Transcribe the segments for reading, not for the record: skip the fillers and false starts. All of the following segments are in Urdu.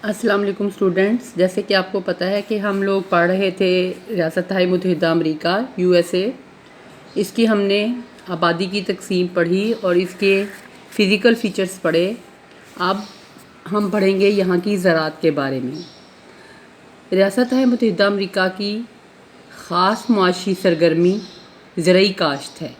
السلام علیکم اسٹوڈنٹس، جیسے کہ آپ کو پتہ ہے کہ ہم لوگ پڑھ رہے تھے ریاست متحدہ امریکہ USA۔ اس کی ہم نے آبادی کی تقسیم پڑھی اور اس کے فزیکل فیچرز پڑھے۔ اب ہم پڑھیں گے یہاں کی زراعت کے بارے میں۔ ریاست متحدہ امریکہ کی خاص معاشی سرگرمی زرعی کاشت ہے۔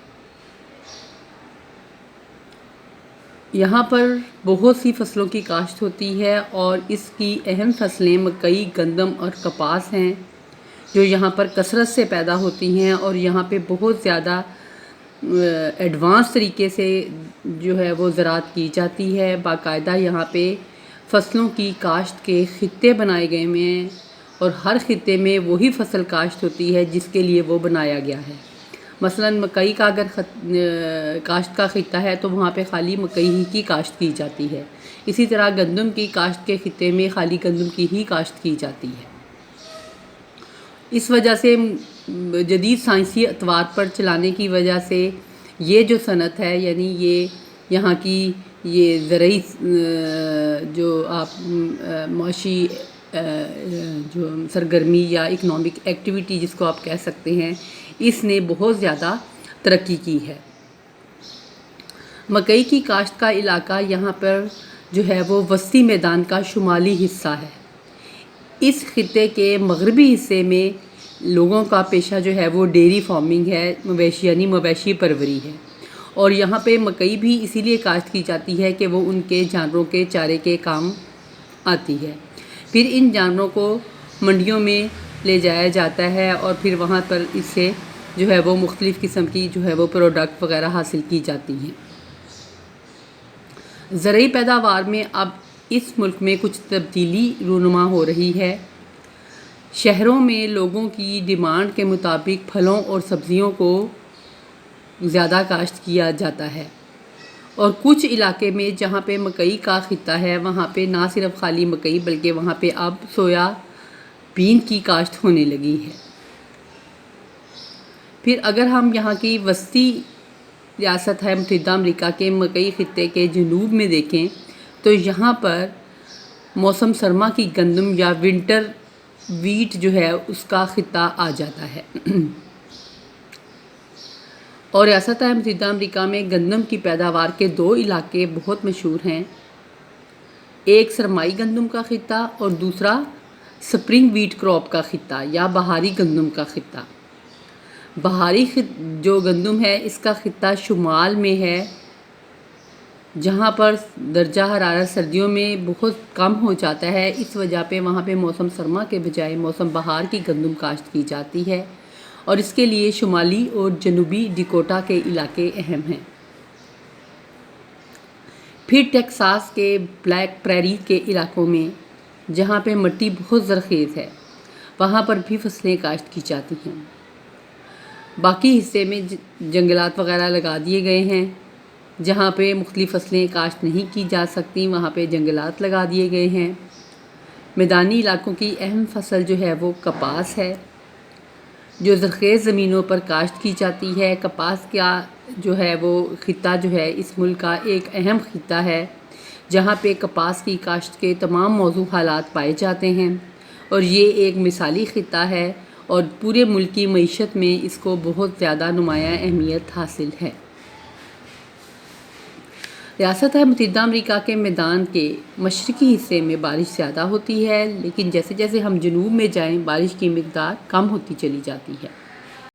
یہاں پر بہت سی فصلوں کی کاشت ہوتی ہے اور اس کی اہم فصلیں مکئی، گندم اور کپاس ہیں جو یہاں پر کثرت سے پیدا ہوتی ہیں، اور یہاں پہ بہت زیادہ ایڈوانس طریقے سے جو ہے وہ زراعت کی جاتی ہے۔ باقاعدہ یہاں پہ فصلوں کی کاشت کے خطے بنائے گئے ہیں اور ہر خطے میں وہی فصل کاشت ہوتی ہے جس کے لیے وہ بنایا گیا ہے۔ مثلا مکئی کا اگر کاشت کا خطہ ہے تو وہاں پہ خالی مکئی ہی کی کاشت کی جاتی ہے۔ اسی طرح گندم کی کاشت کے خطے میں خالی گندم کی ہی کاشت کی جاتی ہے۔ اس وجہ سے جدید سائنسی اطوار پر چلانے کی وجہ سے یہ جو صنعت ہے، یعنی یہ یہاں کی یہ زرعی جو آپ معاشی جو سرگرمی یا اکنامک ایکٹیویٹی جس کو آپ کہہ سکتے ہیں، اس نے بہت زیادہ ترقی کی ہے۔ مکئی کی کاشت کا علاقہ یہاں پر جو ہے وہ وسطی میدان کا شمالی حصہ ہے۔ اس خطے کے مغربی حصے میں لوگوں کا پیشہ جو ہے وہ ڈیری فارمنگ ہے، مویشی پروری ہے، اور یہاں پہ مکئی بھی اسی لیے کاشت کی جاتی ہے کہ وہ ان کے جانوروں کے چارے کے کام آتی ہے۔ پھر ان جانوروں کو منڈیوں میں لے جایا جاتا ہے اور پھر وہاں پر اس سے جو ہے وہ مختلف قسم کی جو ہے وہ پروڈکٹ وغیرہ حاصل کی جاتی ہیں۔ زرعی پیداوار میں اب اس ملک میں کچھ تبدیلی رونما ہو رہی ہے۔ شہروں میں لوگوں کی ڈیمانڈ کے مطابق پھلوں اور سبزیوں کو زیادہ کاشت کیا جاتا ہے، اور کچھ علاقے میں جہاں پہ مکئی کا خطہ ہے وہاں پہ نہ صرف خالی مکئی بلکہ وہاں پہ اب سویا بین کی کاشت ہونے لگی ہے۔ پھر اگر ہم یہاں کی وسطی ریاست متحدہ امریکہ کے مکئی خطے کے جنوب میں دیکھیں تو یہاں پر موسم سرما کی گندم یا ونٹر ویٹ جو ہے اس کا خطہ آ جاتا ہے۔ اور ریاست متحدہ امریکہ میں گندم کی پیداوار کے دو علاقے بہت مشہور ہیں، ایک سرمائی گندم کا خطہ اور دوسرا سپرنگ ویٹ کراپ کا خطہ یا بہاری گندم کا خطہ۔ بہاری جو گندم ہے اس کا خطہ شمال میں ہے، جہاں پر درجہ حرارت سردیوں میں بہت کم ہو جاتا ہے، اس وجہ پہ وہاں پہ موسم سرما کے بجائے موسم بہار کی گندم کاشت کی جاتی ہے، اور اس کے لیے شمالی اور جنوبی ڈیکوٹا کے علاقے اہم ہیں۔ پھر ٹیکساس کے بلیک پریری کے علاقوں میں جہاں پہ مٹی بہت زرخیز ہے وہاں پر بھی فصلیں کاشت کی جاتی ہیں۔ باقی حصے میں جنگلات وغیرہ لگا دیے گئے ہیں، جہاں پہ مختلف فصلیں کاشت نہیں کی جا سکتی وہاں پہ جنگلات لگا دیے گئے ہیں۔ میدانی علاقوں کی اہم فصل جو ہے وہ کپاس ہے، جو زرخیز زمینوں پر کاشت کی جاتی ہے۔ کپاس کا جو ہے وہ خطہ جو ہے اس ملک کا ایک اہم خطہ ہے، جہاں پہ کپاس کی کاشت کے تمام موزوں حالات پائے جاتے ہیں، اور یہ ایک مثالی خطہ ہے اور پورے ملک کی معیشت میں اس کو بہت زیادہ نمایاں اہمیت حاصل ہے۔ ریاست متحدہ امریکہ کے میدان کے مشرقی حصے میں بارش زیادہ ہوتی ہے، لیکن جیسے جیسے ہم جنوب میں جائیں بارش کی مقدار کم ہوتی چلی جاتی ہے۔